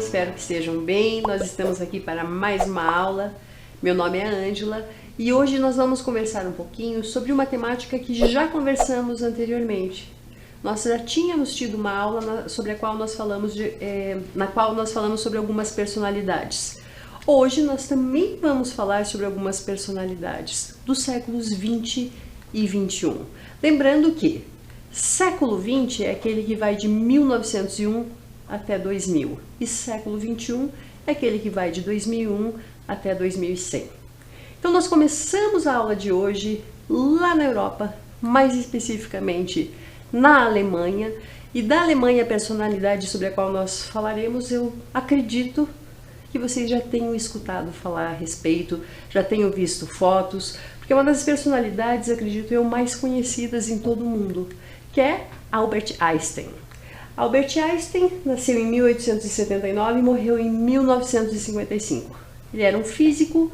espero que estejam bem. Nós estamos aqui para mais uma aula. Meu nome é Ângela e hoje nós vamos conversar um pouquinho sobre uma temática que já conversamos anteriormente. Nós já tínhamos tido uma aula sobre a qual nós falamos na qual nós falamos sobre algumas personalidades. Hoje nós também vamos falar sobre algumas personalidades dos séculos 20 e 21. Lembrando que século 20 é aquele que vai de 1901 até 2000 e século 21 é aquele que vai de 2001 até 2100. Então nós começamos a aula de hoje lá na Europa, mais especificamente na Alemanha, e da Alemanha a personalidade sobre a qual nós falaremos, eu acredito que vocês já tenham escutado falar a respeito, já tenham visto fotos, porque é uma das personalidades, acredito eu, mais conhecidas em todo o mundo, que é Albert Einstein. Albert Einstein nasceu em 1879 e morreu em 1955. Ele era um físico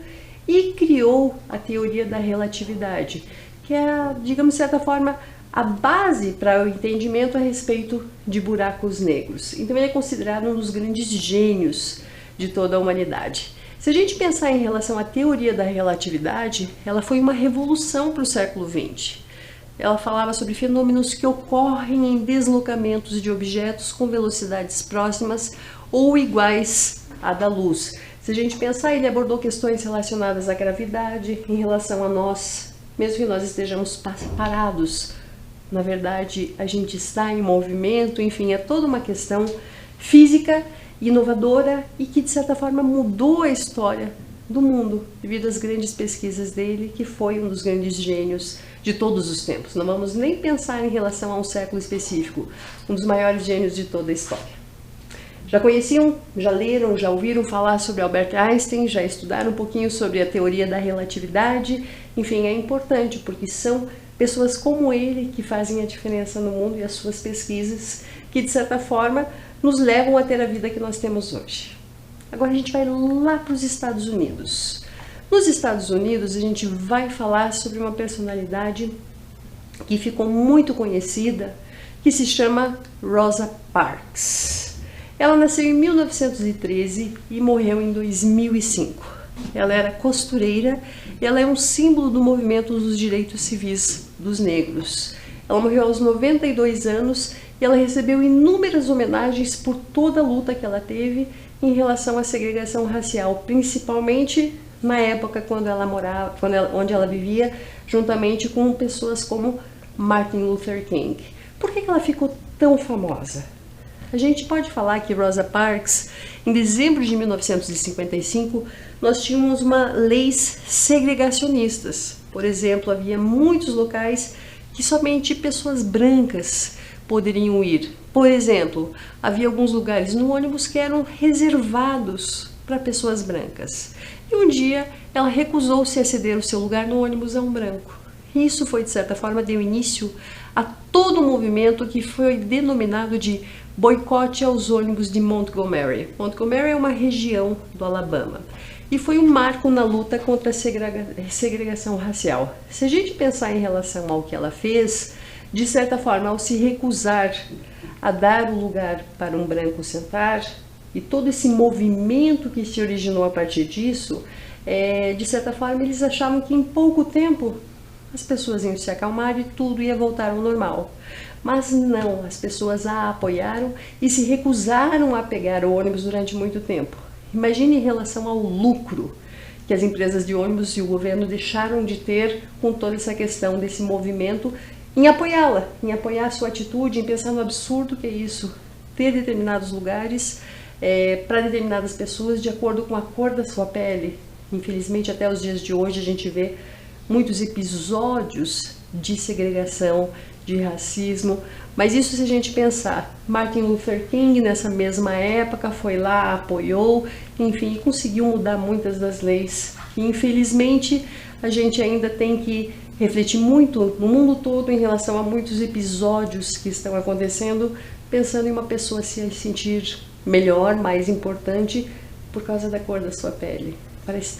e criou a teoria da relatividade, que é, digamos de certa forma, a base para o entendimento a respeito de buracos negros. Então ele é considerado um dos grandes gênios de toda a humanidade. Se a gente pensar em relação à teoria da relatividade, ela foi uma revolução para o século XX. Ela falava sobre fenômenos que ocorrem em deslocamentos de objetos com velocidades próximas ou iguais à da luz. Se a gente pensar, ele abordou questões relacionadas à gravidade em relação a nós, mesmo que nós estejamos parados. Na verdade, a gente está em movimento, enfim, é toda uma questão física, inovadora e que, de certa forma, mudou a história do mundo, devido às grandes pesquisas dele, que foi um dos grandes gênios de todos os tempos. Não vamos nem pensar em relação a um século específico, um dos maiores gênios de toda a história. Já conheciam, já leram, já ouviram falar sobre Albert Einstein, já estudaram um pouquinho sobre a teoria da relatividade, enfim, é importante porque são pessoas como ele que fazem a diferença no mundo e as suas pesquisas, que de certa forma nos levam a ter a vida que nós temos hoje. Agora a gente vai lá para os Estados Unidos. Nos Estados Unidos a gente vai falar sobre uma personalidade que ficou muito conhecida, que se chama Rosa Parks. Ela nasceu em 1913 e morreu em 2005. Ela era costureira e ela é um símbolo do movimento dos direitos civis dos negros. Ela morreu aos 92 anos e ela recebeu inúmeras homenagens por toda a luta que ela teve em relação à segregação racial, principalmente na época quando ela morava, onde ela vivia, juntamente com pessoas como Martin Luther King. Por que ela ficou tão famosa? A gente pode falar que Rosa Parks, em dezembro de 1955, nós tínhamos leis segregacionistas. Por exemplo, havia muitos locais que somente pessoas brancas poderiam ir. Por exemplo, havia alguns lugares no ônibus que eram reservados para pessoas brancas. E um dia ela recusou-se a ceder o seu lugar no ônibus a um branco. Isso foi, de certa forma, deu início a todo um movimento que foi denominado de boicote aos ônibus de Montgomery. Montgomery é uma região do Alabama. E foi um marco na luta contra a segregação racial. Se a gente pensar em relação ao que ela fez, de certa forma, ao se recusar a dar o lugar para um branco sentar, e todo esse movimento que se originou a partir disso, de certa forma, eles achavam que em pouco tempo as pessoas iam se acalmar e tudo ia voltar ao normal. Mas não, as pessoas a apoiaram e se recusaram a pegar o ônibus durante muito tempo. Imagine em relação ao lucro que as empresas de ônibus e o governo deixaram de ter com toda essa questão desse movimento em apoiá-la, em apoiar a sua atitude, em pensar no absurdo que é isso, ter determinados lugares para determinadas pessoas de acordo com a cor da sua pele. Infelizmente, até os dias de hoje, a gente vê muitos episódios de segregação, de racismo, mas isso se a gente pensar, Martin Luther King nessa mesma época foi lá, apoiou, enfim, conseguiu mudar muitas das leis. E infelizmente a gente ainda tem que refletir muito no mundo todo em relação a muitos episódios que estão acontecendo, pensando em uma pessoa se sentir melhor, mais importante por causa da cor da sua pele. Parece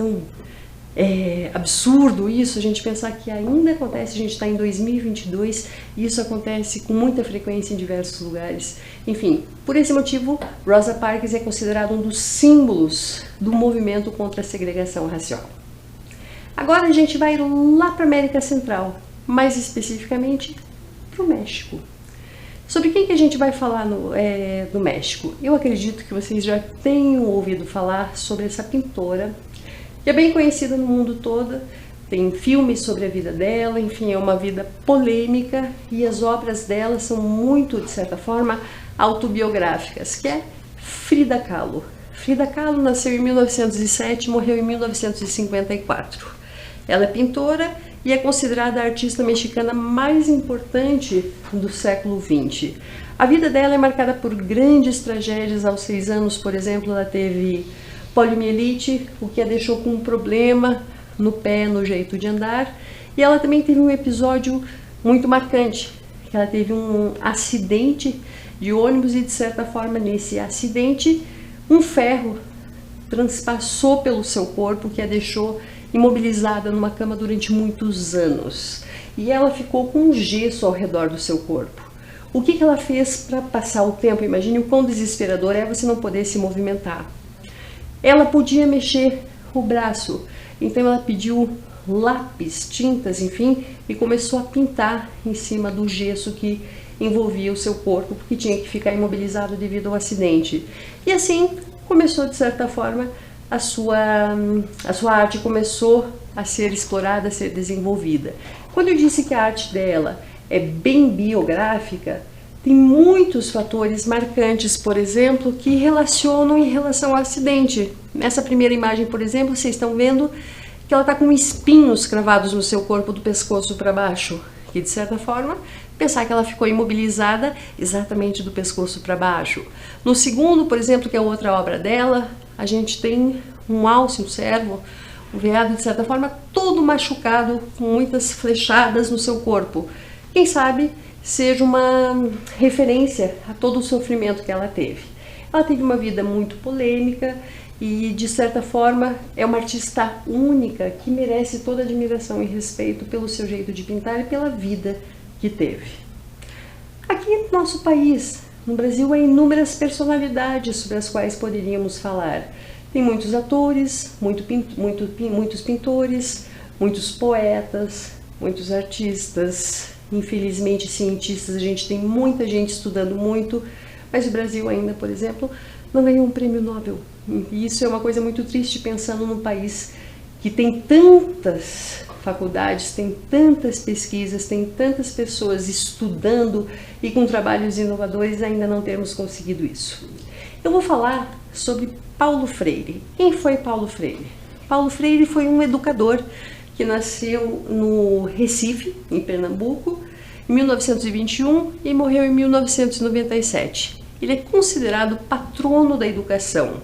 absurdo isso, a gente pensar que ainda acontece, a gente está em 2022 e isso acontece com muita frequência em diversos lugares. Enfim, por esse motivo, Rosa Parks é considerado um dos símbolos do movimento contra a segregação racial. Agora a gente vai lá para a América Central, mais especificamente para o México. Sobre quem que a gente vai falar no México? Eu acredito que vocês já tenham ouvido falar sobre essa pintora, que é bem conhecida no mundo todo, tem filmes sobre a vida dela, enfim, é uma vida polêmica e as obras dela são muito, de certa forma, autobiográficas, que é Frida Kahlo. Frida Kahlo nasceu em 1907 e morreu em 1954. Ela é pintora e é considerada a artista mexicana mais importante do século XX. A vida dela é marcada por grandes tragédias. Aos 6 anos, por exemplo, ela teve poliomielite, o que a deixou com um problema no pé, no jeito de andar. E ela também teve um episódio muito marcante, que ela teve um acidente de ônibus e, de certa forma, nesse acidente, um ferro transpassou pelo seu corpo, que a deixou imobilizada numa cama durante muitos anos. E ela ficou com um gesso ao redor do seu corpo. O que ela fez para passar o tempo? Imagine o quão desesperador é você não poder se movimentar. Ela podia mexer o braço, então ela pediu lápis, tintas, enfim, e começou a pintar em cima do gesso que envolvia o seu corpo, porque tinha que ficar imobilizado devido ao acidente. E assim começou, de certa forma, a sua arte começou a ser explorada, a ser desenvolvida. Quando eu disse que a arte dela é bem biográfica, tem muitos fatores marcantes, por exemplo, que relacionam em relação ao acidente. Nessa primeira imagem, por exemplo, vocês estão vendo que ela está com espinhos cravados no seu corpo do pescoço para baixo, que de certa forma, pensar que ela ficou imobilizada exatamente do pescoço para baixo. No segundo, por exemplo, que é outra obra dela, a gente tem um alce, um cervo, um veado, de certa forma, todo machucado, com muitas flechadas no seu corpo. Quem sabe seja uma referência a todo o sofrimento que ela teve. Ela teve uma vida muito polêmica e, de certa forma, é uma artista única que merece toda admiração e respeito pelo seu jeito de pintar e pela vida que teve. Aqui no nosso país, no Brasil, há inúmeras personalidades sobre as quais poderíamos falar. Tem muitos atores, muitos pintores, muitos poetas, muitos artistas, infelizmente cientistas. A gente tem muita gente estudando muito, mas o Brasil ainda, por exemplo, não ganhou um prêmio Nobel. E isso é uma coisa muito triste, pensando num país que tem tantas faculdades, tem tantas pesquisas, tem tantas pessoas estudando e com trabalhos inovadores, ainda não termos conseguido isso. Eu vou falar sobre Paulo Freire. Quem foi Paulo Freire? Paulo Freire foi um educador que nasceu no Recife, em Pernambuco, em 1921 e morreu em 1997. Ele é considerado patrono da educação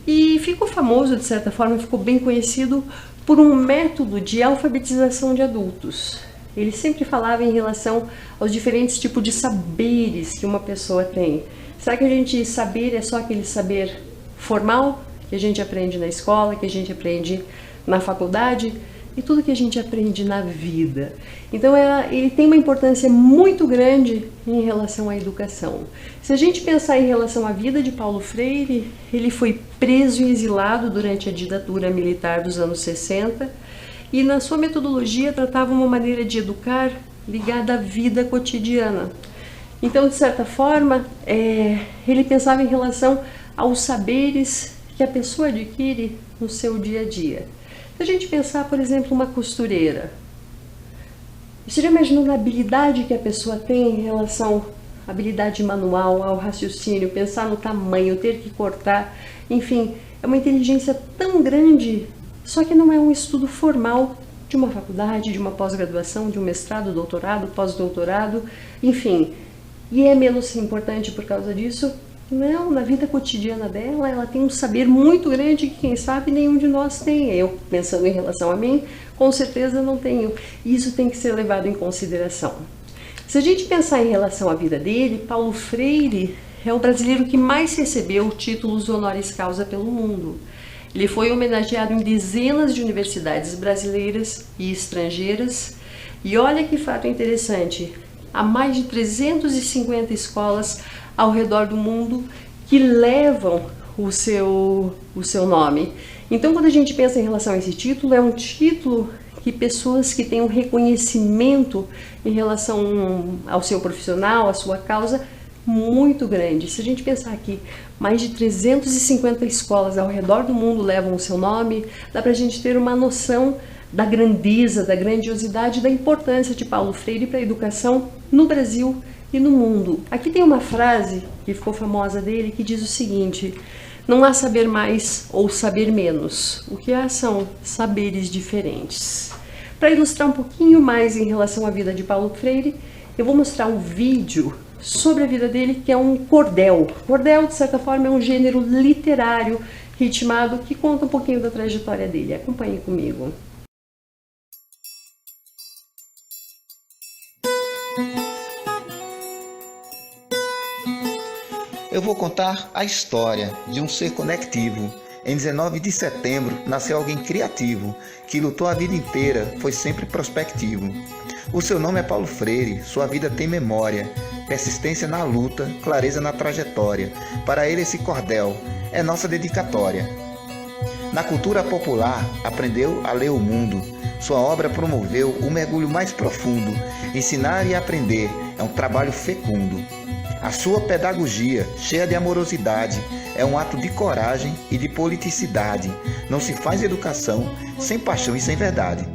e ficou famoso, de certa forma, ficou bem conhecido por um método de alfabetização de adultos. Ele sempre falava em relação aos diferentes tipos de saberes que uma pessoa tem. Será que saber é só aquele saber formal que a gente aprende na escola, que a gente aprende na faculdade? E tudo que a gente aprende na vida. Então ele tem uma importância muito grande em relação à educação. Se a gente pensar em relação à vida de Paulo Freire, ele foi preso e exilado durante a ditadura militar dos anos 60 e na sua metodologia tratava uma maneira de educar ligada à vida cotidiana. Então, de certa forma, ele pensava em relação aos saberes que a pessoa adquire no seu dia a dia. Se a gente pensar, por exemplo, uma costureira, você já imaginou na habilidade que a pessoa tem em relação à habilidade manual, ao raciocínio, pensar no tamanho, ter que cortar, enfim, é uma inteligência tão grande, só que não é um estudo formal de uma faculdade, de uma pós-graduação, de um mestrado, doutorado, pós-doutorado, enfim, e é menos importante por causa disso? Não, na vida cotidiana dela, ela tem um saber muito grande que, quem sabe, nenhum de nós tem. Eu, pensando em relação a mim, com certeza não tenho. Isso tem que ser levado em consideração. Se a gente pensar em relação à vida dele, Paulo Freire é o brasileiro que mais recebeu títulos honoris causa pelo mundo. Ele foi homenageado em dezenas de universidades brasileiras e estrangeiras. E olha que fato interessante, há mais de 350 escolas ao redor do mundo que levam o seu nome. Então, quando a gente pensa em relação a esse título, é um título que pessoas que têm um reconhecimento em relação ao seu profissional, à sua causa, muito grande. Se a gente pensar aqui, mais de 350 escolas ao redor do mundo levam o seu nome, dá pra gente ter uma noção da grandeza, da grandiosidade, da importância de Paulo Freire para a educação no Brasil e no mundo. Aqui tem uma frase que ficou famosa dele que diz o seguinte: não há saber mais ou saber menos, o que há são saberes diferentes. Para ilustrar um pouquinho mais em relação à vida de Paulo Freire, eu vou mostrar um vídeo sobre a vida dele, que é um cordel. Cordel, de certa forma, é um gênero literário ritmado que conta um pouquinho da trajetória dele. Acompanhe comigo. Eu vou contar a história de um ser conectivo. Em 19 de setembro nasceu alguém criativo, que lutou a vida inteira, foi sempre prospectivo. O seu nome é Paulo Freire, sua vida tem memória, persistência na luta, clareza na trajetória. Para ele esse cordel é nossa dedicatória. Na cultura popular, aprendeu a ler o mundo. Sua obra promoveu o mergulho mais profundo. Ensinar e aprender é um trabalho fecundo. A sua pedagogia, cheia de amorosidade, é um ato de coragem e de politicidade. Não se faz educação sem paixão e sem verdade.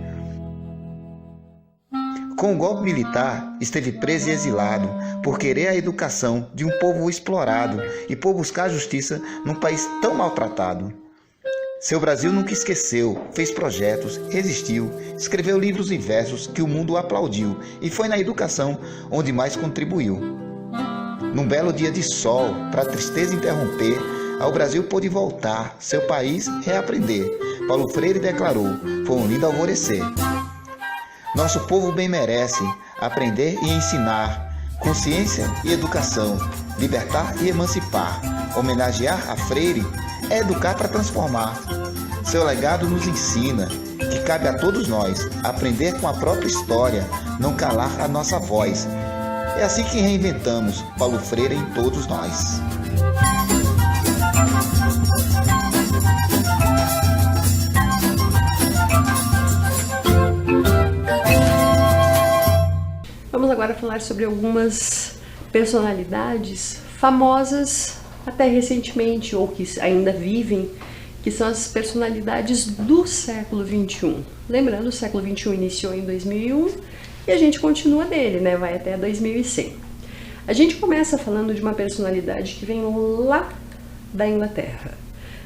Com o golpe militar, esteve preso e exilado por querer a educação de um povo explorado e por buscar justiça num país tão maltratado. Seu Brasil nunca esqueceu, fez projetos, resistiu, escreveu livros e versos que o mundo aplaudiu e foi na educação onde mais contribuiu. Num belo dia de sol, para a tristeza interromper, ao Brasil pôde voltar, seu país reaprender. Paulo Freire declarou, foi um lindo alvorecer. Nosso povo bem merece aprender e ensinar, consciência e educação, libertar e emancipar. Homenagear a Freire é educar para transformar. Seu legado nos ensina que cabe a todos nós aprender com a própria história, não calar a nossa voz. É assim que reinventamos Paulo Freire em todos nós. Vamos agora falar sobre algumas personalidades famosas até recentemente ou que ainda vivem, que são as personalidades do século XXI. Lembrando, o século XXI iniciou em 2001 e a gente continua dele, né? Vai até 2100. A gente começa falando de uma personalidade que vem lá da Inglaterra.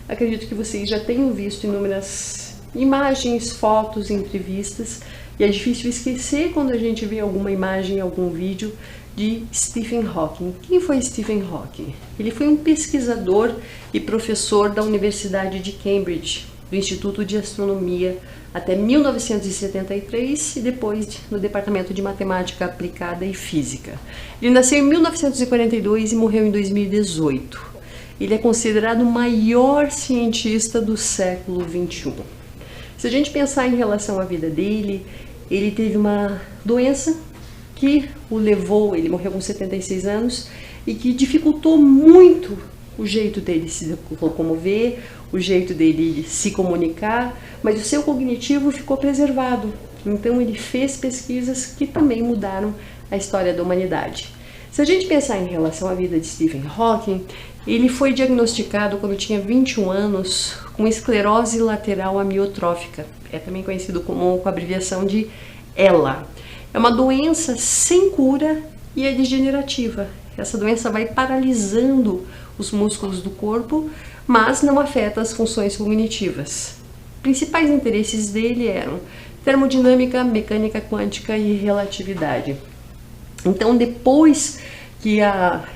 Acredito que vocês já tenham visto inúmeras imagens, fotos, entrevistas, e é difícil esquecer quando a gente vê alguma imagem, algum vídeo de Stephen Hawking. Quem foi Stephen Hawking? Ele foi um pesquisador e professor da Universidade de Cambridge, do Instituto de Astronomia, até 1973 e depois no Departamento de Matemática Aplicada e Física. Ele nasceu em 1942 e morreu em 2018. Ele é considerado o maior cientista do século XXI. Se a gente pensar em relação à vida dele, ele teve uma doença que o levou, ele morreu com 76 anos, e que dificultou muito o jeito dele se locomover, o jeito dele se comunicar, mas o seu cognitivo ficou preservado. Então ele fez pesquisas que também mudaram a história da humanidade. Se a gente pensar em relação à vida de Stephen Hawking, ele foi diagnosticado quando tinha 21 anos com esclerose lateral amiotrófica. É também conhecido com a abreviação de ELA. É uma doença sem cura e é degenerativa. Essa doença vai paralisando os músculos do corpo, mas não afeta as funções cognitivas. Principais interesses dele eram termodinâmica, mecânica quântica e relatividade. Então, depois que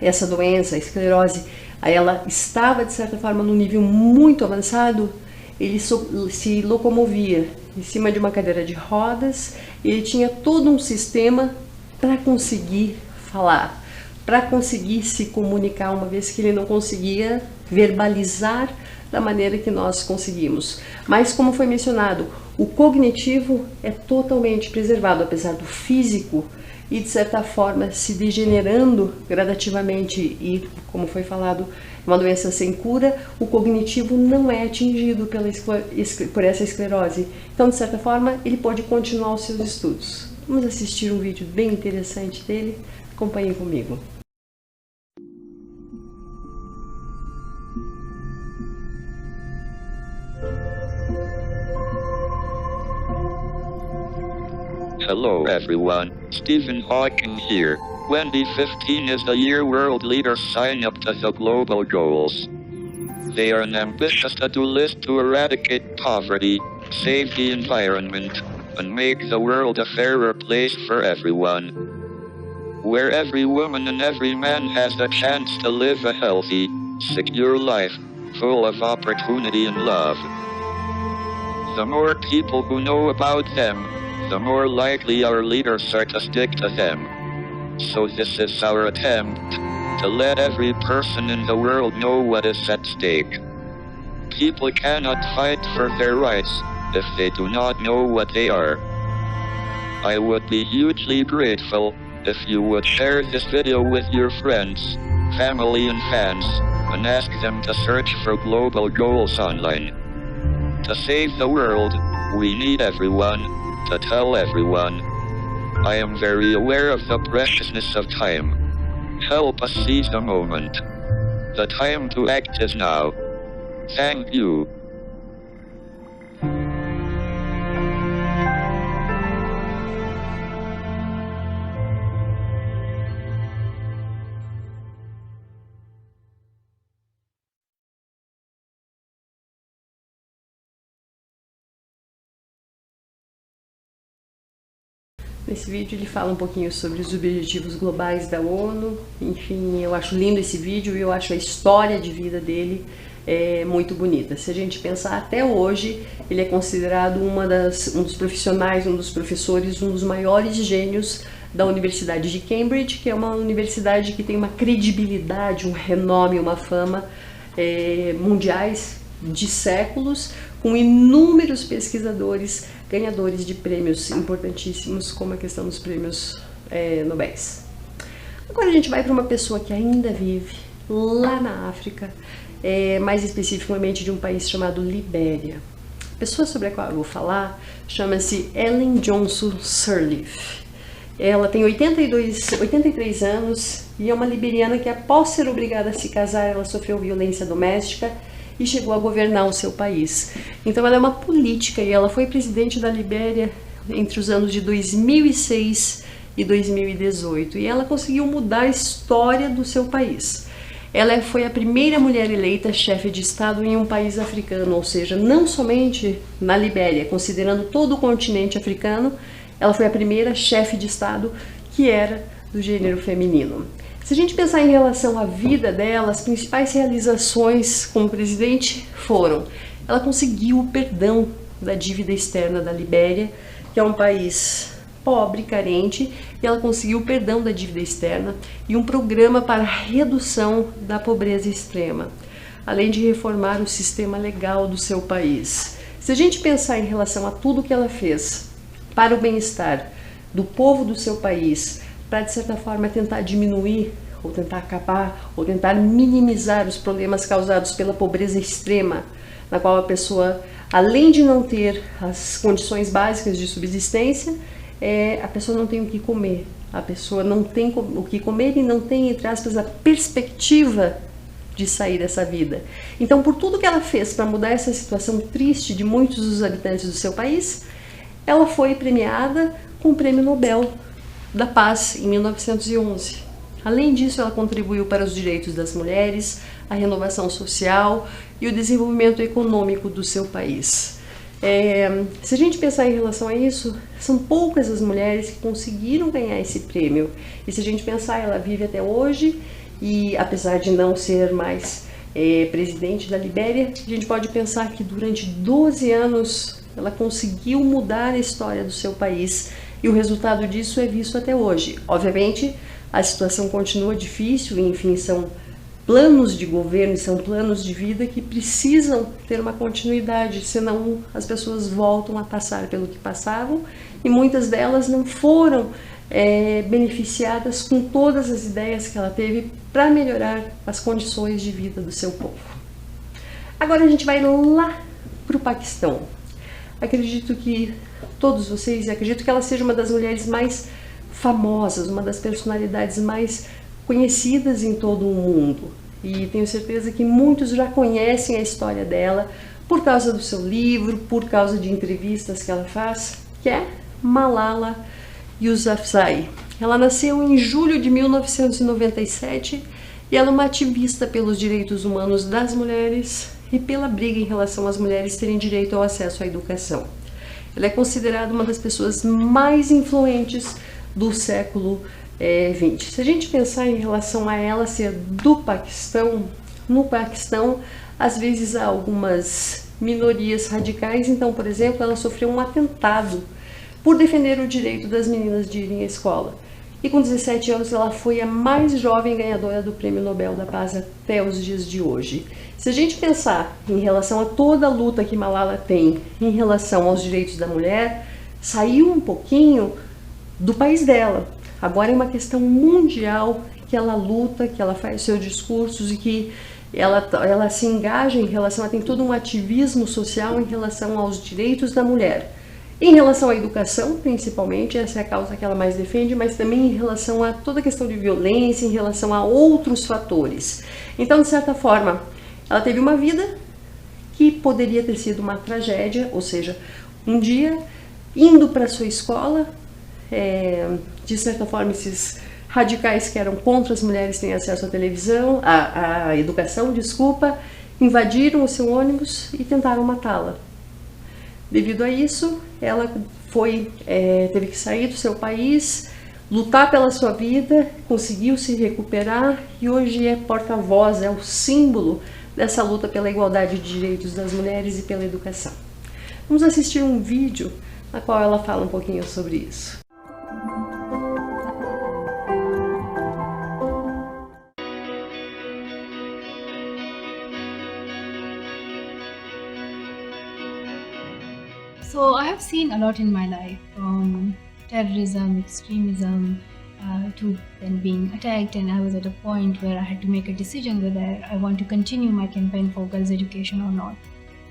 essa doença, a esclerose, ela estava, de certa forma, num nível muito avançado, ele se locomovia em cima de uma cadeira de rodas e ele tinha todo um sistema para conseguir falar, para conseguir se comunicar, uma vez que ele não conseguia verbalizar da maneira que nós conseguimos. Mas, como foi mencionado, o cognitivo é totalmente preservado, apesar do físico e, de certa forma, se degenerando gradativamente e, como foi falado, uma doença sem cura, o cognitivo não é atingido por essa esclerose. Então, de certa forma, ele pode continuar os seus estudos. Vamos assistir um vídeo bem interessante dele. Acompanhem comigo. Hello everyone, Stephen Hawking here. 2015 is the year world leaders sign up to the global goals. They are an ambitious to-do list to eradicate poverty, save the environment, and make the world a fairer place for everyone. Where every woman and every man has the chance to live a healthy, secure life, full of opportunity and love. The more people who know about them, the more likely our leaders are to stick to them. So this is our attempt to let every person in the world know what is at stake. People cannot fight for their rights if they do not know what they are. I would be hugely grateful if you would share this video with your friends, family and fans, and ask them to search for global goals online. To save the world, we need everyone to tell everyone. I am very aware of the preciousness of time. Help us seize the moment. The time to act is now. Thank you. Nesse vídeo ele fala um pouquinho sobre os objetivos globais da ONU. Enfim, eu acho lindo esse vídeo e eu acho a história de vida dele muito bonita. Se a gente pensar até hoje, ele é considerado um dos profissionais, um dos professores, um dos maiores gênios da Universidade de Cambridge, que é uma universidade que tem uma credibilidade, um renome, uma fama mundiais de séculos, com inúmeros pesquisadores ganhadores de prêmios importantíssimos, como a questão dos prêmios Nobel. Agora a gente vai para uma pessoa que ainda vive lá na África, mais especificamente de um país chamado Libéria. A pessoa sobre a qual eu vou falar chama-se Ellen Johnson Sirleaf. Ela tem 83 anos e é uma liberiana que, após ser obrigada a se casar, ela sofreu violência doméstica e chegou a governar o seu país. Então ela é uma política e ela foi presidente da Libéria entre os anos de 2006 e 2018 e ela conseguiu mudar a história do seu país. Ela foi a primeira mulher eleita chefe de Estado em um país africano, ou seja, não somente na Libéria, considerando todo o continente africano, ela foi a primeira chefe de Estado que era do gênero feminino. Se a gente pensar em relação à vida dela, as principais realizações como presidente foram: ela conseguiu o perdão da dívida externa da Libéria, que é um país pobre, carente, e ela conseguiu o perdão da dívida externa e um programa para a redução da pobreza extrema, além de reformar o sistema legal do seu país. Se a gente pensar em relação a tudo que ela fez para o bem-estar do povo do seu país, para de certa forma tentar diminuir, ou tentar acabar, ou tentar minimizar os problemas causados pela pobreza extrema, na qual a pessoa, além de não ter as condições básicas de subsistência, a pessoa não tem o que comer, a pessoa não tem o que comer e não tem, entre aspas, a perspectiva de sair dessa vida. Então, por tudo que ela fez para mudar essa situação triste de muitos dos habitantes do seu país, ela foi premiada com o Prêmio Nobel da Paz em 1911. Além disso, ela contribuiu para os direitos das mulheres, a renovação social e o desenvolvimento econômico do seu país. Se a gente pensar em relação a isso, são poucas as mulheres que conseguiram ganhar esse prêmio. E se a gente pensar, ela vive até hoje e, apesar de não ser mais presidente da Libéria, a gente pode pensar que durante 12 anos ela conseguiu mudar a história do seu país e o resultado disso é visto até hoje. Obviamente, a situação continua difícil, enfim, são planos de governo, são planos de vida que precisam ter uma continuidade, senão as pessoas voltam a passar pelo que passavam e muitas delas não foram beneficiadas com todas as ideias que ela teve para melhorar as condições de vida do seu povo. Agora a gente vai lá para o Paquistão. Acredito que todos vocês, acredito que ela seja uma das mulheres mais famosas, uma das personalidades mais conhecidas em todo o mundo. E tenho certeza que muitos já conhecem a história dela por causa do seu livro, por causa de entrevistas que ela faz, que é Malala Yousafzai. Ela nasceu em julho de 1997 e ela é uma ativista pelos direitos humanos das mulheres e pela briga em relação às mulheres terem direito ao acesso à educação. Ela é considerada uma das pessoas mais influentes do século XX. Se a gente pensar em relação a ela ser do Paquistão, no Paquistão, às vezes há algumas minorias radicais. Então, por exemplo, ela sofreu um atentado por defender o direito das meninas de irem à escola. E com 17 anos ela foi a mais jovem ganhadora do Prêmio Nobel da Paz até os dias de hoje. Se a gente pensar em relação a toda a luta que Malala tem em relação aos direitos da mulher, saiu um pouquinho do país dela. Agora é uma questão mundial que ela luta, que ela faz seus discursos e que ela se engaja em relação, ela tem todo um ativismo social em relação aos direitos da mulher. Em relação à educação, principalmente, essa é a causa que ela mais defende, mas também em relação a toda a questão de violência, em relação a outros fatores. Então, de certa forma, ela teve uma vida que poderia ter sido uma tragédia, ou seja, um dia, indo para sua escola, de certa forma, esses radicais que eram contra as mulheres terem acesso à televisão, à educação, invadiram o seu ônibus e tentaram matá-la. Devido a isso, ela teve que sair do seu país, lutar pela sua vida, conseguiu se recuperar e hoje é porta-voz, é o símbolo dessa luta pela igualdade de direitos das mulheres e pela educação. Vamos assistir um vídeo na qual ela fala um pouquinho sobre isso. So I have seen a lot in my life, from terrorism, extremism, to then being attacked, and I was at a point where I had to make a decision whether I want to continue my campaign for girls' education or not.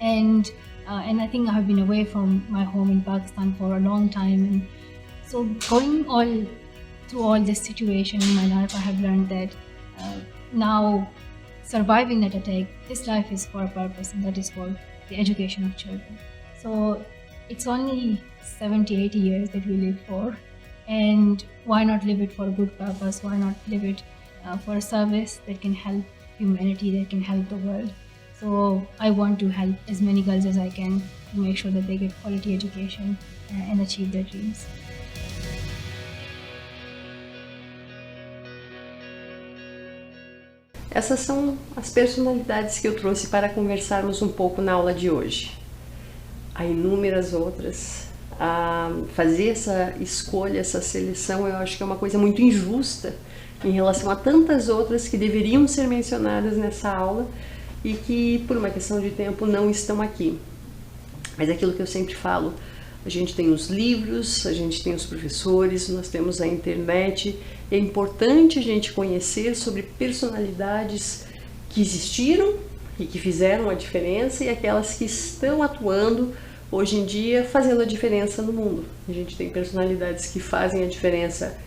And I think I have been away from my home in Pakistan for a long time, and so going through all this situation in my life, I have learned that now surviving that attack, this life is for a purpose, and that is for the education of children. So it's only 70-80 years that we live for, and why not live it for a good purpose? Why not live it for a service that can help humanity, that can help the world? So I want to help as many girls as I can to make sure that they get quality education and achieve their dreams. Essas são as personalidades que eu trouxe para conversarmos um pouco na aula de hoje. Há inúmeras outras. Fazer essa escolha, essa seleção, eu acho que é uma coisa muito injusta em relação a tantas outras que deveriam ser mencionadas nessa aula e que, por uma questão de tempo, não estão aqui. Mas é aquilo que eu sempre falo, a gente tem os livros, a gente tem os professores, nós temos a internet. É importante a gente conhecer sobre personalidades que existiram e que fizeram a diferença e aquelas que estão atuando hoje em dia fazendo a diferença no mundo. A gente tem personalidades que fazem a diferença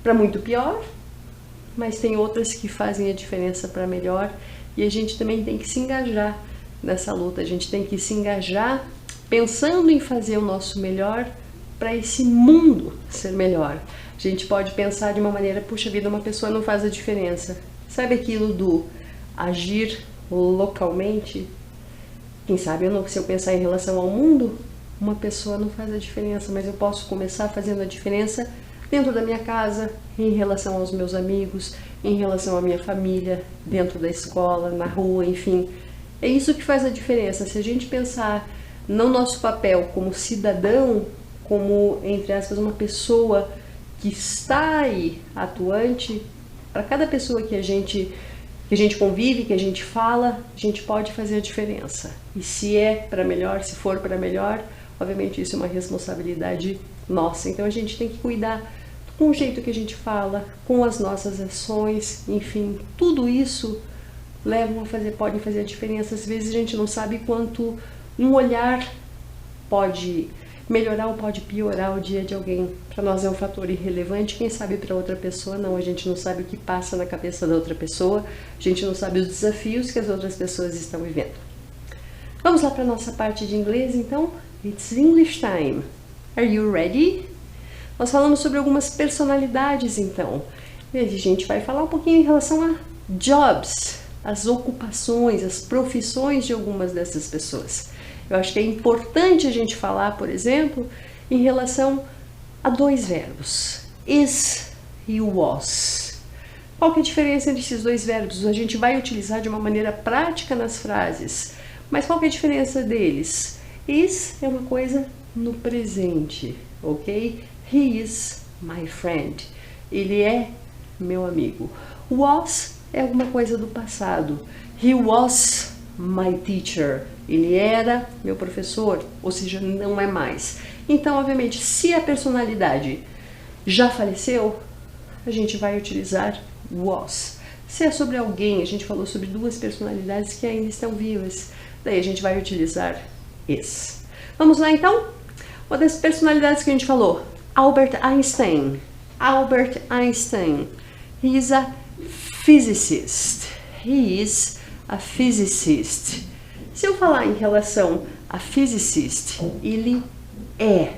para muito pior, mas tem outras que fazem a diferença para melhor e a gente também tem que se engajar nessa luta, a gente tem que se engajar pensando em fazer o nosso melhor para esse mundo ser melhor. A gente pode pensar de uma maneira, puxa vida, uma pessoa não faz a diferença. Sabe aquilo do agir localmente? Quem sabe se eu pensar em relação ao mundo, uma pessoa não faz a diferença, mas eu posso começar fazendo a diferença dentro da minha casa, em relação aos meus amigos, em relação à minha família, dentro da escola, na rua, enfim. É isso que faz a diferença. Se a gente pensar no nosso papel como cidadão, como, entre aspas, uma pessoa que está aí atuante, para cada pessoa que a gente que a gente convive, que a gente fala, a gente pode fazer a diferença. E se é para melhor, se for para melhor, obviamente isso é uma responsabilidade nossa. Então a gente tem que cuidar com o jeito que a gente fala, com as nossas ações, enfim, tudo isso podem fazer a diferença. Às vezes a gente não sabe quanto um olhar pode melhorar ou pode piorar o dia de alguém. Para nós é um fator irrelevante, quem sabe para outra pessoa não. A gente não sabe o que passa na cabeça da outra pessoa, a gente não sabe os desafios que as outras pessoas estão vivendo. Vamos lá para a nossa parte de inglês, então. It's English time. Are you ready? Nós falamos sobre algumas personalidades, então. E a gente vai falar um pouquinho em relação a jobs, as ocupações, as profissões de algumas dessas pessoas. Eu acho que é importante a gente falar, por exemplo, em relação a dois verbos, is e was. Qual que é a diferença entre esses dois verbos? A gente vai utilizar de uma maneira prática nas frases, mas qual que é a diferença deles? Is é uma coisa no presente, ok? He is my friend. Ele é meu amigo. Was é alguma coisa do passado. He was my teacher. Ele era meu professor, ou seja, não é mais. Então, obviamente, se a personalidade já faleceu, a gente vai utilizar was. Se é sobre alguém, a gente falou sobre duas personalidades que ainda estão vivas, daí a gente vai utilizar is. Vamos lá, então? Uma das personalidades que a gente falou, Albert Einstein. Albert Einstein. He is a physicist. He is a physicist. Se eu falar em relação a physicist, ele é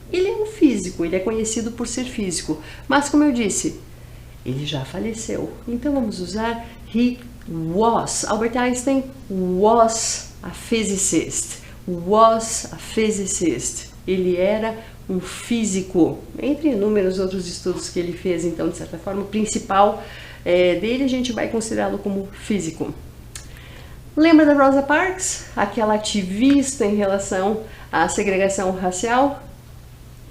um físico, ele é conhecido por ser físico, mas como eu disse, ele já faleceu. Então vamos usar he was. Albert Einstein was a physicist. Was a physicist. Ele era um físico, entre inúmeros outros estudos que ele fez. Então, de certa forma, o principal dele a gente vai considerá-lo como físico. Lembra da Rosa Parks? Aquela ativista em relação à segregação racial?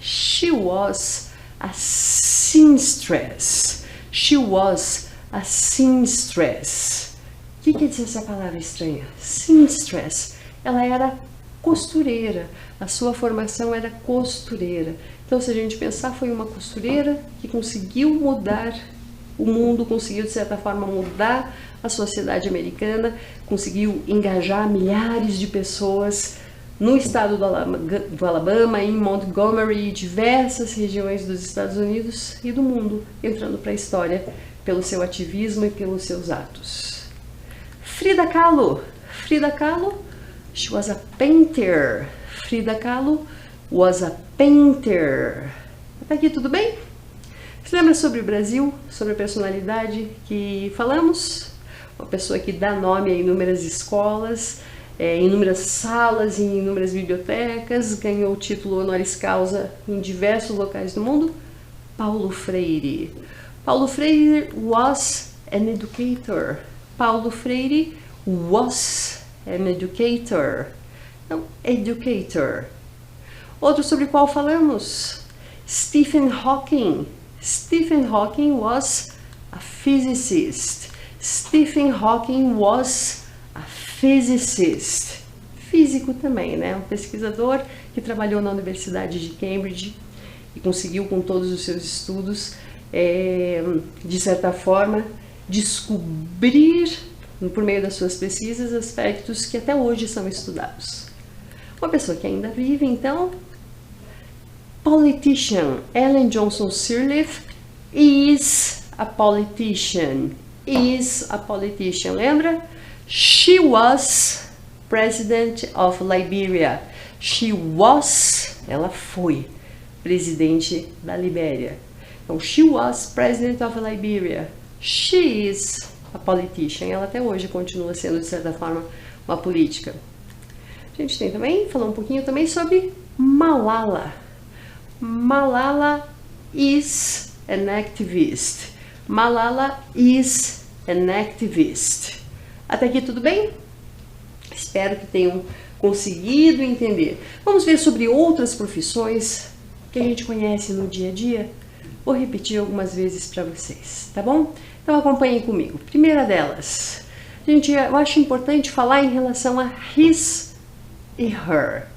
She was a seamstress. She was a seamstress. O que quer dizer essa palavra estranha? Seamstress. Ela era costureira. A sua formação era costureira. Então, se a gente pensar, foi uma costureira que conseguiu mudar o mundo, conseguiu, de certa forma, mudar a sociedade americana, conseguiu engajar milhares de pessoas no estado do Alabama, em Montgomery, diversas regiões dos Estados Unidos e do mundo, entrando para a história pelo seu ativismo e pelos seus atos. Frida Kahlo. Frida Kahlo, she was a painter. Frida Kahlo was a painter. Até aqui tudo bem? Você lembra sobre o Brasil, sobre a personalidade que falamos? Uma pessoa que dá nome a inúmeras escolas, inúmeras salas, em inúmeras bibliotecas, ganhou o título honoris causa em diversos locais do mundo? Paulo Freire. Paulo Freire was an educator. Paulo Freire was an educator. Não, educator. Outro sobre o qual falamos? Stephen Hawking. Stephen Hawking was a physicist. Stephen Hawking was a physicist. Físico também, né? Um pesquisador que trabalhou na Universidade de Cambridge e conseguiu, com todos os seus estudos, de certa forma, descobrir, por meio das suas pesquisas, aspectos que até hoje são estudados. Uma pessoa que ainda vive, então, politician. Ellen Johnson Sirleaf is a politician. Is a politician. Lembra? She was president of Liberia. She was, ela foi presidente da Libéria. Então, she was president of Liberia. She is a politician. Ela até hoje continua sendo, de certa forma, uma política. A gente tem também, falar um pouquinho também sobre Malala. Malala is an activist. Malala is an activist. Até aqui tudo bem? Espero que tenham conseguido entender. Vamos ver sobre outras profissões que a gente conhece no dia a dia. Vou repetir algumas vezes para vocês, tá bom? Então acompanhem comigo. Primeira delas, gente, eu acho importante falar em relação a his e her.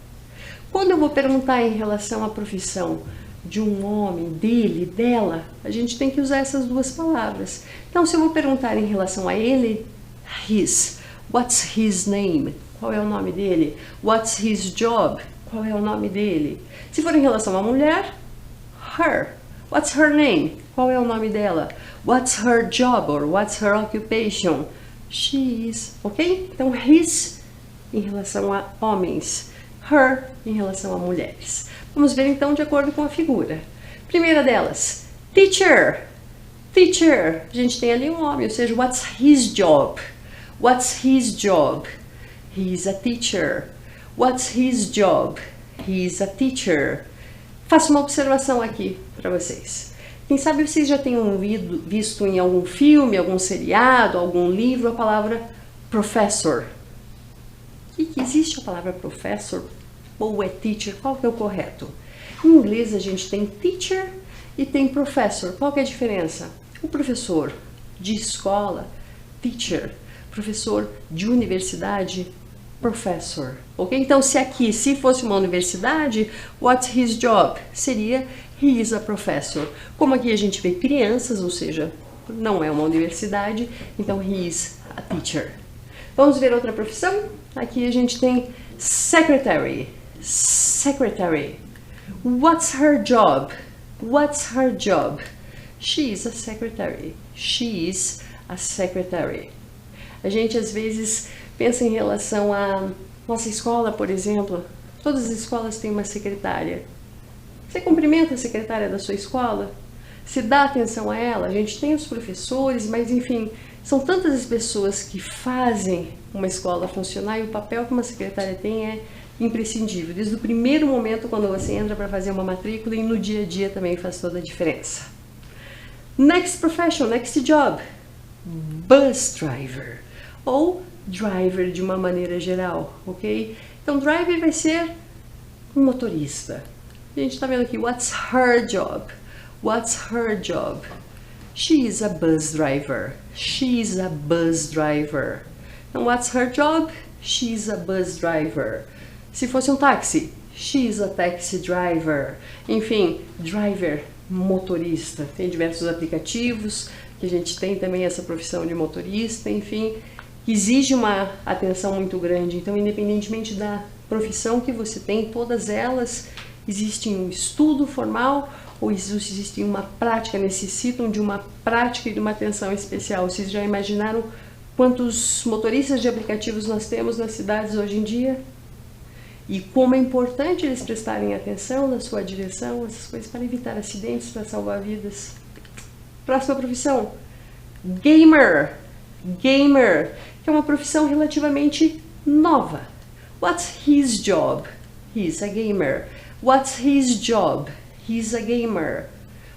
Quando eu vou perguntar em relação à profissão de um homem, dele, dela, a gente tem que usar essas duas palavras. Então, se eu vou perguntar em relação a ele, his. What's his name? Qual é o nome dele? What's his job? Qual é o nome dele? Se for em relação à mulher, her. What's her name? Qual é o nome dela? What's her job or what's her occupation? She is, ok? Então, his em relação a homens, her em relação a mulheres. Vamos ver então de acordo com a figura. Primeira delas, teacher. Teacher, a gente tem ali um homem, ou seja, what's his job? What's his job? He's a teacher. What's his job? He's a teacher. Faço uma observação aqui para vocês. Quem sabe vocês já tenham visto em algum filme, algum seriado, algum livro a palavra professor. E que existe a palavra professor ou é teacher? Qual que é o correto? Em inglês a gente tem teacher e tem professor. Qual que é a diferença? O professor de escola, teacher. Professor de universidade, professor. Ok? Então, se fosse uma universidade, what's his job? Seria he is a professor. Como aqui a gente vê crianças, ou seja, não é uma universidade, então he is a teacher. Vamos ver outra profissão? Aqui a gente tem secretary. Secretary. What's her job? What's her job? She is a secretary. She is a secretary. A gente às vezes pensa em relação à nossa escola, por exemplo. Todas as escolas têm uma secretária. Você cumprimenta a secretária da sua escola? Se dá atenção a ela? A gente tem os professores, mas enfim, são tantas as pessoas que fazem uma escola funcionar e o papel que uma secretária tem é imprescindível. Desde o primeiro momento quando você entra para fazer uma matrícula e no dia a dia também faz toda a diferença. Next profession, next job. Bus driver. Ou driver de uma maneira geral, ok? Então, driver vai ser um motorista. A gente está vendo aqui, what's her job? What's her job? She is a bus driver. She is a bus driver. Então, what's her job? She is a bus driver. Se fosse um táxi, she is a taxi driver. Enfim, driver, motorista. Tem diversos aplicativos que a gente tem também essa profissão de motorista, enfim, exige uma atenção muito grande. Então, independentemente da profissão que você tem, todas elas existem um estudo formal ou existem uma prática, necessitam de uma prática e de uma atenção especial. Vocês já imaginaram quantos motoristas de aplicativos nós temos nas cidades hoje em dia? E como é importante eles prestarem atenção na sua direção, essas coisas, para evitar acidentes, para salvar vidas. Próxima profissão, gamer. Gamer, que é uma profissão relativamente nova. What's his job? He's a gamer. What's his job? He's a gamer.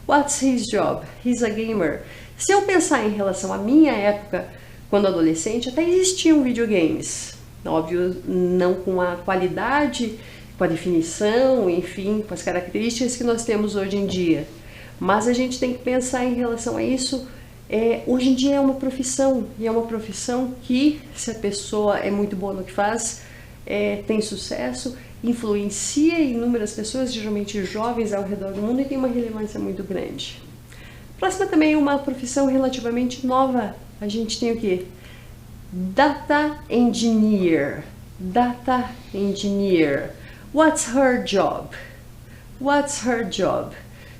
What's his job? He's a gamer. Se eu pensar em relação à minha época, quando adolescente, até existiam videogames. Óbvio, não com a qualidade, com a definição, enfim, com as características que nós temos hoje em dia. Mas a gente tem que pensar em relação a isso. Hoje em dia é uma profissão, e é uma profissão que, se a pessoa é muito boa no que faz, tem sucesso, influencia inúmeras pessoas, geralmente jovens ao redor do mundo, e tem uma relevância muito grande. Próxima também é uma profissão relativamente nova. A gente tem o quê? Data Engineer. Data Engineer. What's her job? What's her job?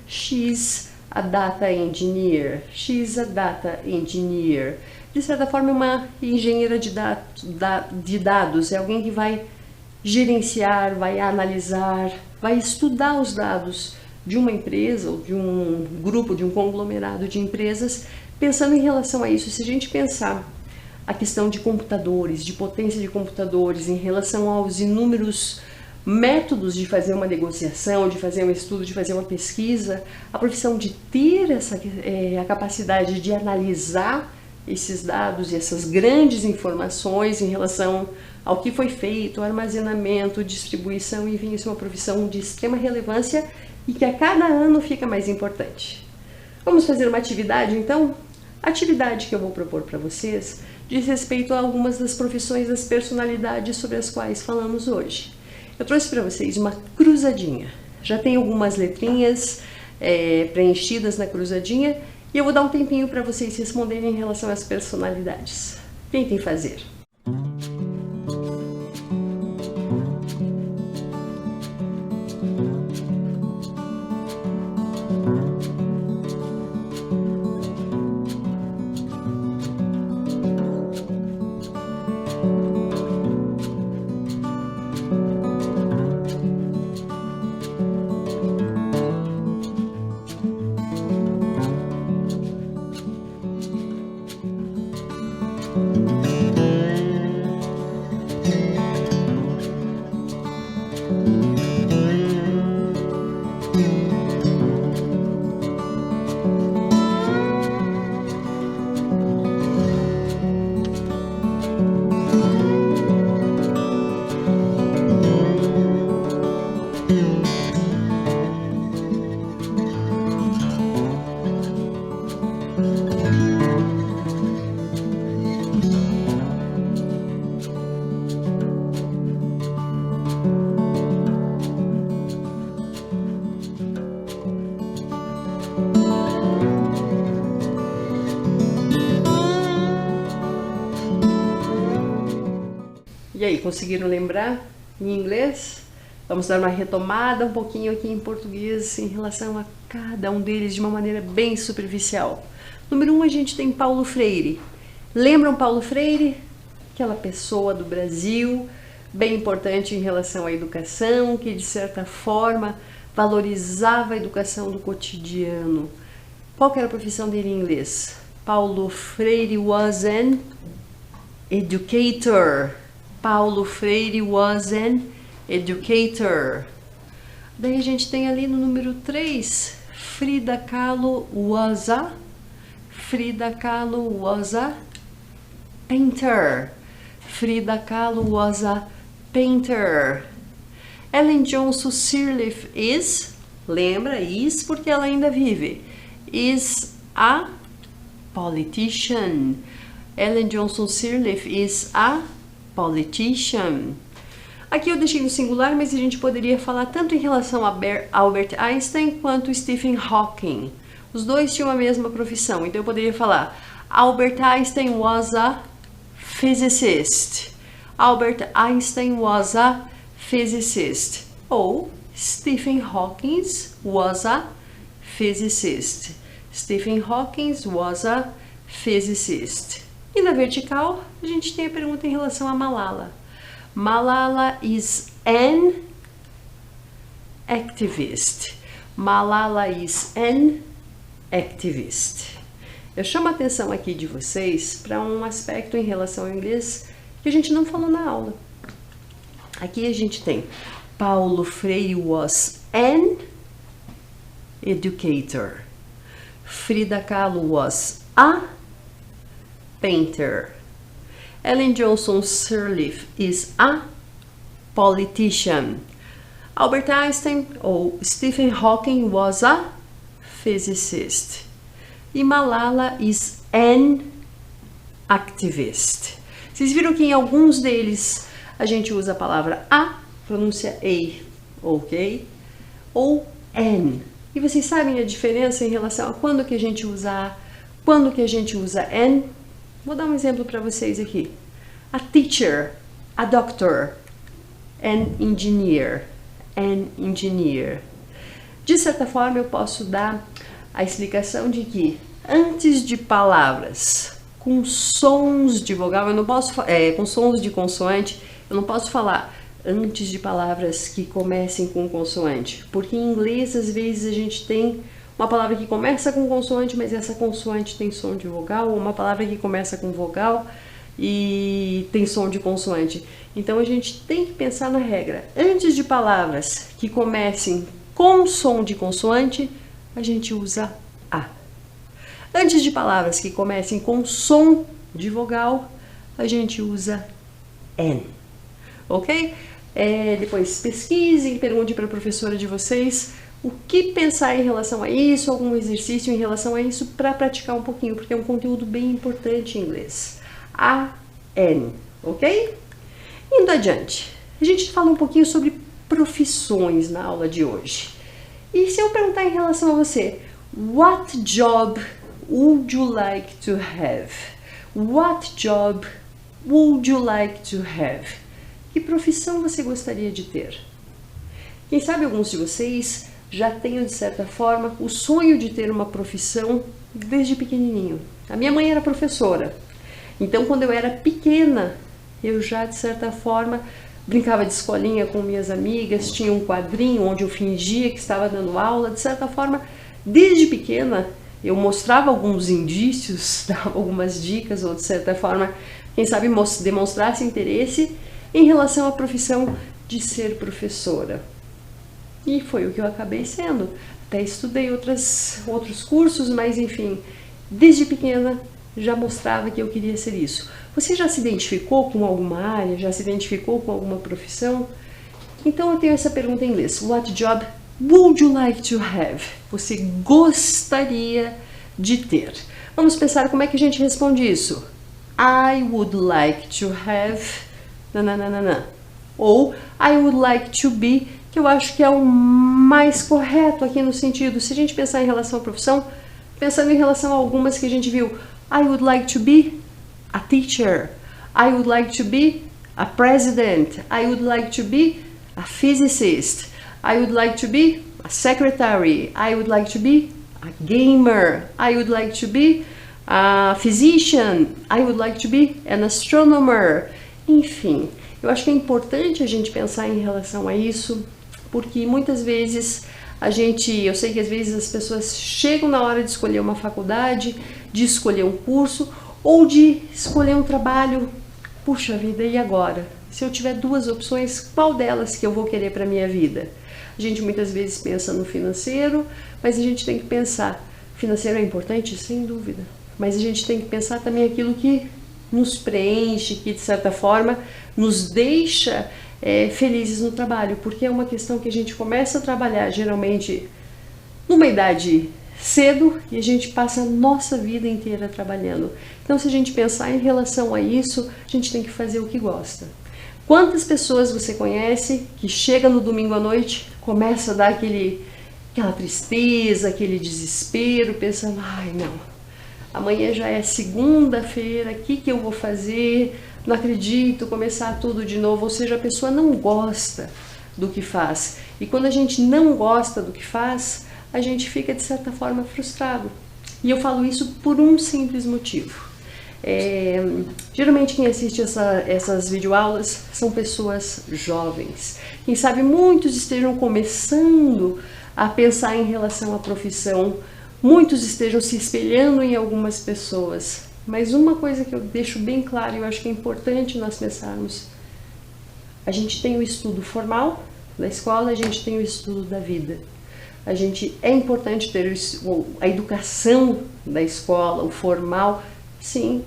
She's a data engineer. She's a data engineer. De certa forma, é uma engenheira de dados. É alguém que vai gerenciar, vai analisar, vai estudar os dados de uma empresa ou de um grupo, de um conglomerado de empresas, pensando em relação a isso. Se a gente pensar a questão de computadores, de potência de computadores, em relação aos inúmeros métodos de fazer uma negociação, de fazer um estudo, de fazer uma pesquisa, a profissão de ter a capacidade de analisar esses dados e essas grandes informações em relação ao que foi feito, armazenamento, distribuição, enfim, isso é uma profissão de extrema relevância e que a cada ano fica mais importante. Vamos fazer uma atividade, então? A atividade que eu vou propor para vocês diz respeito a algumas das profissões, das personalidades sobre as quais falamos hoje. Eu trouxe para vocês uma cruzadinha. Já tem algumas letrinhas preenchidas na cruzadinha e eu vou dar um tempinho para vocês responderem em relação às personalidades. Tentem fazer. E aí, conseguiram lembrar em inglês? Vamos dar uma retomada um pouquinho aqui em português em relação a cada um deles de uma maneira bem superficial. Número 1, a gente tem Paulo Freire. Lembram Paulo Freire? Aquela pessoa do Brasil, bem importante em relação à educação, que de certa forma valorizava a educação do cotidiano. Qual que era a profissão dele em inglês? Paulo Freire was an educator. Paulo Freire was an educator. Daí a gente tem ali no número 3, Frida Kahlo was a painter. Frida Kahlo was a painter. Ellen Johnson Sirleaf is, lembra, is porque ela ainda vive, is a politician. Ellen Johnson Sirleaf is a politician. Aqui eu deixei no singular, mas a gente poderia falar tanto em relação a Albert Einstein quanto Stephen Hawking. Os dois tinham a mesma profissão, então eu poderia falar Albert Einstein was a physicist. Albert Einstein was a physicist. Ou Stephen Hawking was a physicist. Stephen Hawking was a physicist. E na vertical, a gente tem a pergunta em relação a Malala. Malala is an activist. Malala is an activist. Eu chamo a atenção aqui de vocês para um aspecto em relação ao inglês que a gente não falou na aula. Aqui a gente tem Paulo Freire was an educator. Frida Kahlo was a painter. Ellen Johnson Sirleaf is a politician. Albert Einstein ou Stephen Hawking was a physicist. E Malala is an activist. Vocês viram que em alguns deles a gente usa a palavra a, pronúncia a, ok? Ou an. E vocês sabem a diferença em relação a quando que a gente usa a, quando que a gente usa an? Vou dar um exemplo para vocês aqui. A teacher, a doctor, an engineer, an engineer. De certa forma, eu posso dar a explicação de que antes de palavras com sons de vogal, eu não posso com sons de consoante, eu não posso falar antes de palavras que comecem com consoante, porque em inglês às vezes a gente tem uma palavra que começa com consoante, mas essa consoante tem som de vogal, ou uma palavra que começa com vogal e tem som de consoante. Então a gente tem que pensar na regra. Antes de palavras que comecem com som de consoante, a gente usa a. Antes de palavras que comecem com som de vogal, a gente usa an. Ok? Depois pesquisem, pergunte para a professora de vocês o que pensar em relação a isso, algum exercício em relação a isso para praticar um pouquinho, porque é um conteúdo bem importante em inglês. A-N, ok? Indo adiante, a gente fala um pouquinho sobre profissões na aula de hoje. E se eu perguntar em relação a você, what job would you like to have? What job would you like to have? Que profissão você gostaria de ter? Quem sabe alguns de vocês já tenham, de certa forma, o sonho de ter uma profissão desde pequenininho. A minha mãe era professora, então quando eu era pequena, eu já, de certa forma, brincava de escolinha com minhas amigas, tinha um quadrinho onde eu fingia que estava dando aula. De certa forma, desde pequena, eu mostrava alguns indícios, dava algumas dicas, ou de certa forma, quem sabe demonstrasse interesse em relação à profissão de ser professora. E foi o que eu acabei sendo. Até estudei outros cursos, mas enfim, desde pequena já mostrava que eu queria ser isso. Você já se identificou com alguma área? Já se identificou com alguma profissão? Então eu tenho essa pergunta em inglês. What job would you like to have? Você gostaria de ter? Vamos pensar como é que a gente responde isso. I would like to have... nananana. Ou I would like to be, que eu acho que é o mais correto aqui no sentido, se a gente pensar em relação à profissão, pensando em relação a algumas que a gente viu. I would like to be a teacher. I would like to be a president. I would like to be a physicist. I would like to be a secretary. I would like to be a gamer. I would like to be a physician. I would like to be an astronomer. Enfim, eu acho que é importante a gente pensar em relação a isso, porque muitas vezes eu sei que às vezes as pessoas chegam na hora de escolher uma faculdade, de escolher um curso ou de escolher um trabalho. Puxa vida, e agora? Se eu tiver duas opções, qual delas que eu vou querer para a minha vida? A gente muitas vezes pensa no financeiro, mas a gente tem que pensar, financeiro é importante? Sem dúvida, mas a gente tem que pensar também aquilo que nos preenche, que de certa forma nos deixa felizes no trabalho, porque é uma questão que a gente começa a trabalhar geralmente numa idade cedo e a gente passa a nossa vida inteira trabalhando. Então, se a gente pensar em relação a isso, a gente tem que fazer o que gosta. Quantas pessoas você conhece que chega no domingo à noite, começa a dar aquela tristeza, aquele desespero, pensando, ai não, amanhã já é segunda-feira, o que eu vou fazer? Não acredito, começar tudo de novo. Ou seja, a pessoa não gosta do que faz. E quando a gente não gosta do que faz, a gente fica, de certa forma, frustrado. E eu falo isso por um simples motivo. Geralmente quem assiste essas videoaulas são pessoas jovens. Quem sabe muitos estejam começando a pensar em relação à profissão, muitos estejam se espelhando em algumas pessoas. Mas uma coisa que eu deixo bem claro e eu acho que é importante nós pensarmos, a gente tem o estudo formal da escola, a gente tem o estudo da vida. É importante ter a educação da escola, o formal, sim,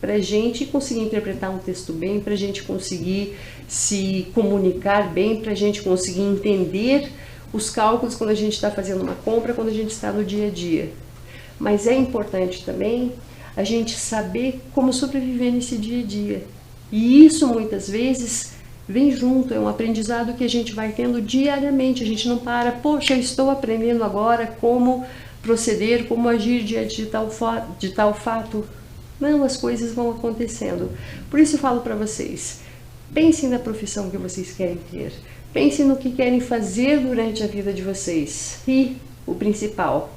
para a gente conseguir interpretar um texto bem, para a gente conseguir se comunicar bem, para a gente conseguir entender os cálculos quando a gente está fazendo uma compra, quando a gente está no dia a dia. Mas é importante também a gente saber como sobreviver nesse dia a dia. E isso muitas vezes vem junto, é um aprendizado que a gente vai tendo diariamente. A gente não para, poxa, eu estou aprendendo agora como proceder, como agir diante de tal fato. Não, as coisas vão acontecendo. Por isso eu falo para vocês, pensem na profissão que vocês querem ter. Pensem no que querem fazer durante a vida de vocês. E o principal,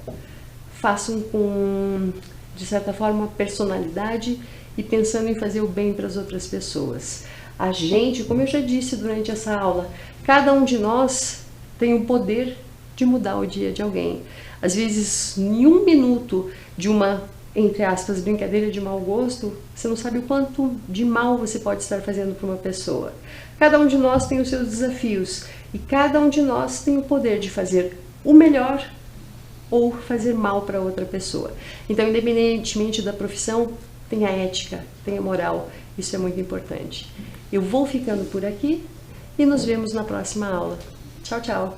façam com, de certa forma, personalidade e pensando em fazer o bem para as outras pessoas. A gente, como eu já disse durante essa aula, cada um de nós tem o poder de mudar o dia de alguém. Às vezes, em um minuto de uma, entre aspas, brincadeira de mau gosto, você não sabe o quanto de mal você pode estar fazendo para uma pessoa. Cada um de nós tem os seus desafios e cada um de nós tem o poder de fazer o melhor ou fazer mal para outra pessoa. Então, independentemente da profissão, tem a ética, tem a moral. Isso é muito importante. Eu vou ficando por aqui e nos vemos na próxima aula. Tchau, tchau.